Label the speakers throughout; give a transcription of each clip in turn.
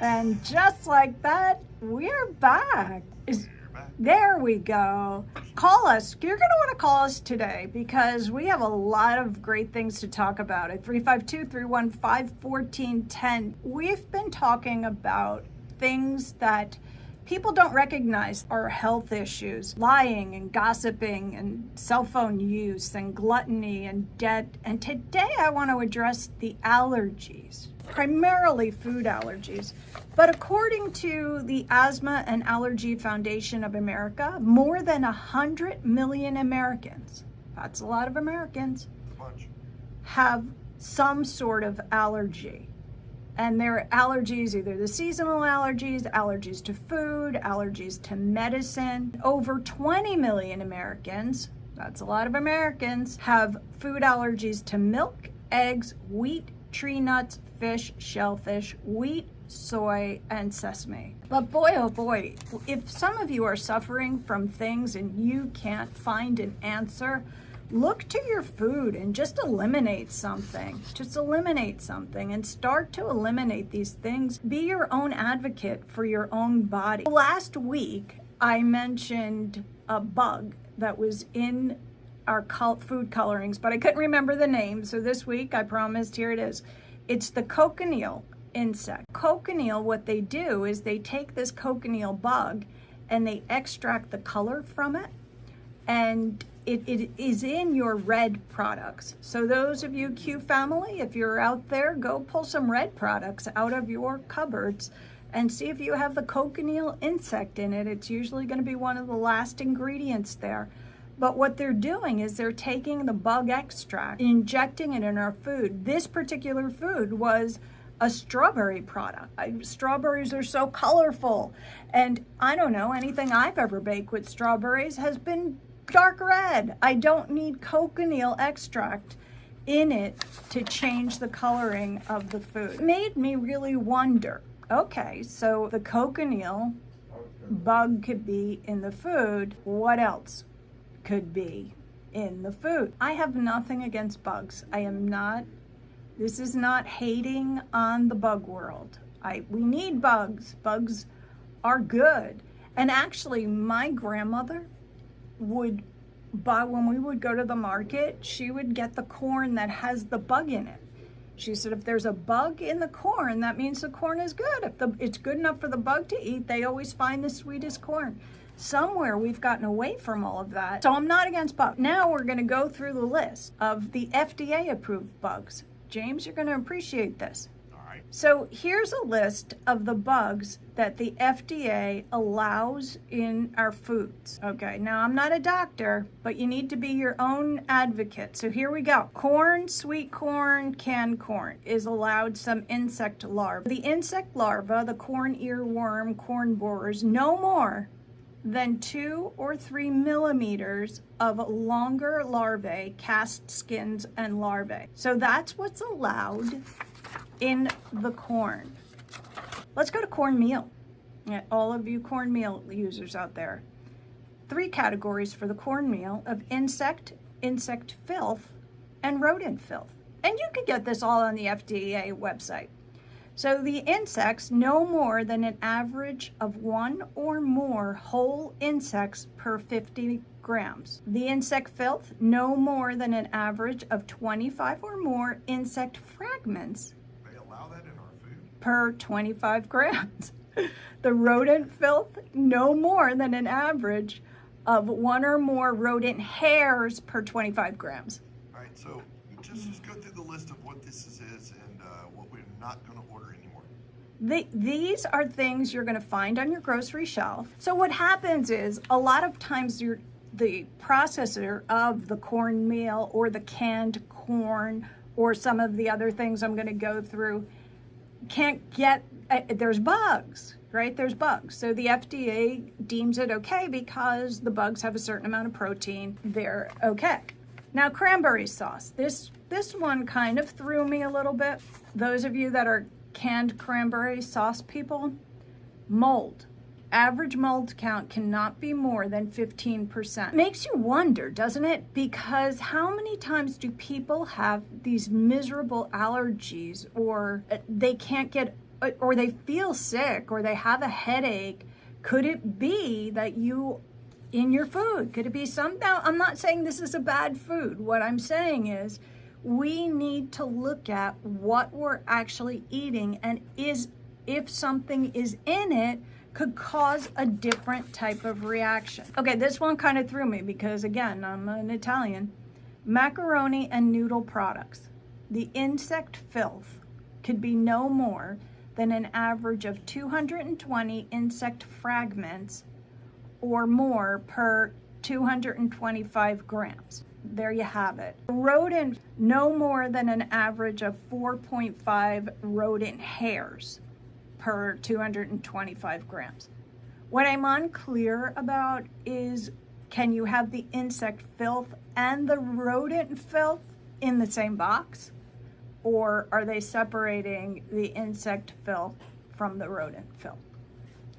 Speaker 1: And just like that, we're back. There we go. Call us. You're going to want to call us today because we have a lot of great things to talk about at 352-315-1410. We've been talking about things that people don't recognize are health issues: lying and gossiping and cell phone use and gluttony and debt. And today I want to address the allergies, primarily food allergies. But according to the Asthma and Allergy Foundation of America, more than 100 million Americans, that's a lot of Americans, have some sort of allergy. And their allergies, either the seasonal allergies, allergies to food, allergies to medicine. Over 20 million Americans, that's a lot of Americans, have food allergies to milk, eggs, wheat, tree nuts, fish, shellfish, wheat, soy, and sesame. But boy, oh boy, if some of you are suffering from things and you can't find an answer, look to your food and just eliminate something. Just eliminate something and start to eliminate these things. Be your own advocate for your own body. Last week, I mentioned a bug that was in our food colorings, but I couldn't remember the name. So this week, I promised, here it is. It's the cochineal insect. Cochineal, what they do is they take this cochineal bug and they extract the color from it, and it is in your red products. So those of you Q family, if you're out there, go pull some red products out of your cupboards and see if you have the cochineal insect in it. It's usually going to be one of the last ingredients there. But what they're doing is they're taking the bug extract, injecting it in our food. This particular food was a strawberry product. Strawberries are so colorful. And I don't know, anything I've ever baked with strawberries has been dark red. I don't need cochineal extract in it to change the coloring of the food. It made me really wonder, okay, so the cochineal bug could be in the food. What else could be in the food? I have nothing against bugs. This is not hating on the bug world. We need bugs. Bugs are good. And actually, my grandmother would buy, when we would go to the market, she would get the corn that has the bug in it. She said, if there's a bug in the corn, that means the corn is good. If it's good enough for the bug to eat, they always find the sweetest corn. Somewhere we've gotten away from all of that. So I'm not against bugs. Now we're going to go through the list of the FDA approved bugs. James, you're going to appreciate this.
Speaker 2: All right.
Speaker 1: So here's a list of the bugs that the FDA allows in our foods. Okay, now I'm not a doctor, but you need to be your own advocate. So here we go. Corn, sweet corn, canned corn is allowed some insect larvae. The insect larvae, the corn earworm, corn borers, no more than 2 or 3 millimeters of longer larvae, cast skins, and larvae. So that's what's allowed in the corn. Let's go to cornmeal. All of you cornmeal users out there. 3 categories for the cornmeal of insect filth, and rodent filth. And you can get this all on the FDA website. So the insects, no more than an average of 1 or more whole insects per 50 grams. The insect filth, no more than an average of 25 or more insect fragments.
Speaker 2: They allow that in our food?
Speaker 1: Per 25 grams. The rodent filth, no more than an average of 1 or more rodent hairs per 25 grams.
Speaker 2: All right, so just go through the list of what this is and what we're not going to order anymore.
Speaker 1: These are things you're going to find on your grocery shelf. So what happens is a lot of times the processor of the cornmeal or the canned corn or some of the other things I'm going to go through can't get, there's bugs, right? There's bugs. So the FDA deems it okay because the bugs have a certain amount of protein. They're okay. Now, cranberry sauce. This one kind of threw me a little bit. Those of you that are canned cranberry sauce people, mold. Average mold count cannot be more than 15%. Makes you wonder, doesn't it? Because how many times do people have these miserable allergies, or they can't get or they feel sick, or they have a headache, could it be that you, in your food, could it be some, now I'm not saying this is a bad food. What I'm saying is we need to look at what we're actually eating, and if something is in it could cause a different type of reaction. Okay, this one kind of threw me because, again, I'm an Italian. Macaroni and noodle products. The insect filth could be no more than an average of 220 insect fragments or more per 225 grams. There you have it. Rodent, no more than an average of 4.5 rodent hairs per 225 grams. What I'm unclear about is, can you have the insect filth and the rodent filth in the same box? Or are they separating the insect filth from the rodent filth?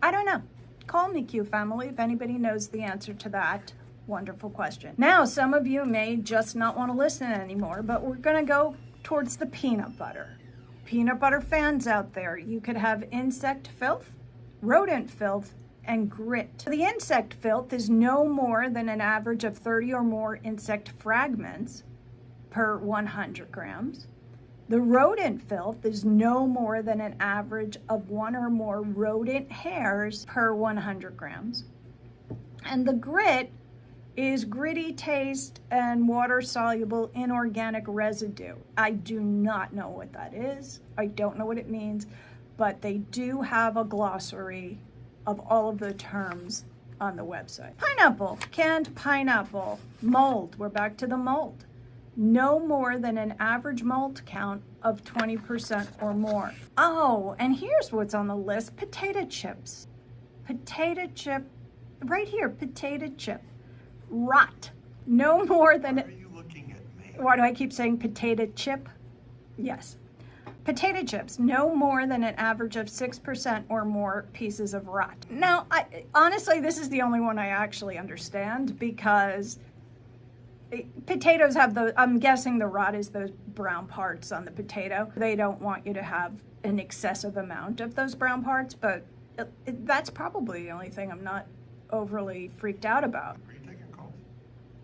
Speaker 1: I don't know. Call me, Q family, if anybody knows the answer to that wonderful question. Now, some of you may just not want to listen anymore, but we're going to go towards the peanut butter. Peanut butter fans out there, you could have insect filth, rodent filth, and grit. The insect filth is no more than an average of 30 or more insect fragments per 100 grams. The rodent filth is no more than an average of 1 or more rodent hairs per 100 grams. And the grit is gritty taste and water-soluble inorganic residue. I do not know what that is. I don't know what it means, but they do have a glossary of all of the terms on the website. Pineapple, canned pineapple, mold. We're back to the mold. No more than an average mold count of 20% or more. Oh, and here's what's on the list: potato chips. Potato chip, right here, potato chip. Rot. No more than.
Speaker 2: Why are you looking at me?
Speaker 1: Why do I keep saying potato chip? Yes. Potato chips, no more than an average of 6% or more pieces of rot. Now, honestly, this is the only one I actually understand, because potatoes have those, I'm guessing the rot is those brown parts on the potato. They don't want you to have an excessive amount of those brown parts, but that's probably the only thing I'm not overly freaked out about.
Speaker 2: Are you taking calls?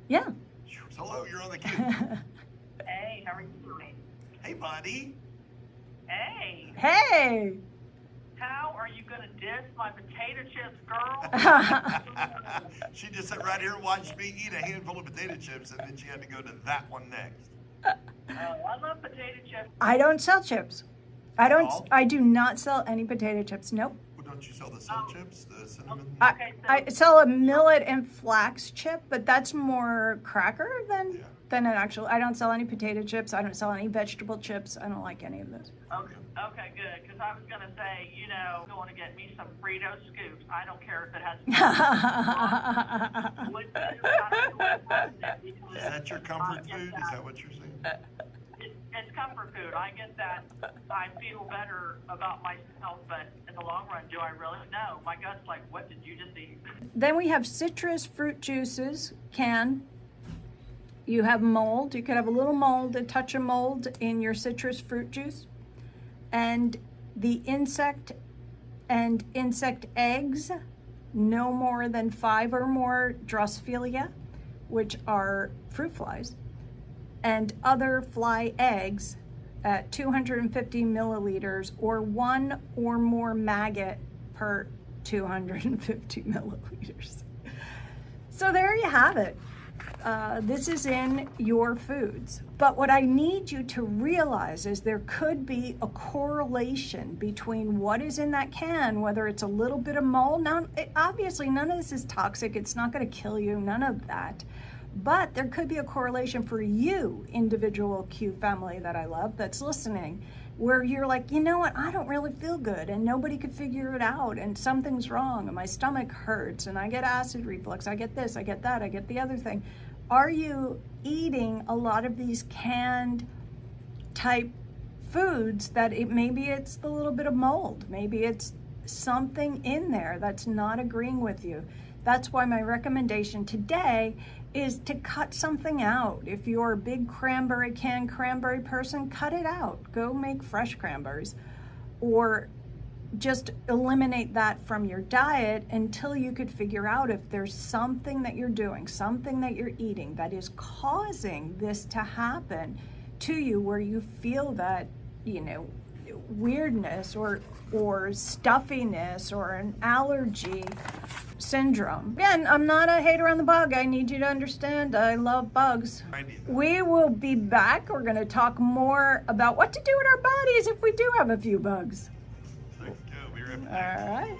Speaker 1: Yeah.
Speaker 2: Hello, you're on the queue.
Speaker 3: Hey, how are you doing?
Speaker 2: Hey, buddy.
Speaker 3: Hey,
Speaker 1: Hey.
Speaker 3: how are you going to diss my potato chips, girl?
Speaker 2: She just sat right here and watched me eat a handful of potato chips, and then she had to go to that one next.
Speaker 3: I love potato chips.
Speaker 1: I don't sell chips.
Speaker 2: All?
Speaker 1: I do not sell any potato chips. Nope.
Speaker 2: Well, don't you sell the sun chips, the cinnamon?
Speaker 3: Okay, so
Speaker 1: I sell a millet and flax chip, but that's more cracker than
Speaker 2: Yeah.
Speaker 1: than an actual. I don't sell any potato chips. I don't sell any vegetable chips. I don't like any of those.
Speaker 3: okay, good. Because I was going to say, going to get me some Frito scoops. I don't care if it has.
Speaker 2: Is that your comfort food? Is that what you're saying?
Speaker 3: It's comfort food. I get that. I feel better about myself, but in the long run, do I really? No. My gut's like, what did you just eat?
Speaker 1: Then we have citrus fruit juices, can. You have mold. You could have a little mold, a touch of mold in your citrus fruit juice. And the insect eggs, no more than 5 or more Drosophila, which are fruit flies, and other fly eggs at 250 milliliters, or 1 or more maggot per 250 milliliters. So there you have it. This is in your foods. But what I need you to realize is there could be a correlation between what is in that can, whether it's a little bit of mold. Now, obviously, none of this is toxic. It's not going to kill you, none of that. But there could be a correlation for you, individual Q family that I love, that's listening, where you're like, you know what, I don't really feel good, and nobody could figure it out, and something's wrong, and my stomach hurts, and I get acid reflux, I get this, I get that, I get the other thing. Are you eating a lot of these canned type foods that maybe it's the little bit of mold, maybe it's something in there that's not agreeing with you? That's why my recommendation today is to cut something out. If you're a big canned cranberry person, cut it out. Go make fresh cranberries. Or just eliminate that from your diet until you could figure out if there's something that you're doing, something that you're eating that is causing this to happen to you, where you feel that, weirdness or stuffiness or an allergy syndrome. Again, I'm not a hater on the bug. I need you to understand I love bugs. We will be back. We're going to talk more about what to do with our bodies if we do have a few bugs.
Speaker 2: Be right back.
Speaker 1: All right.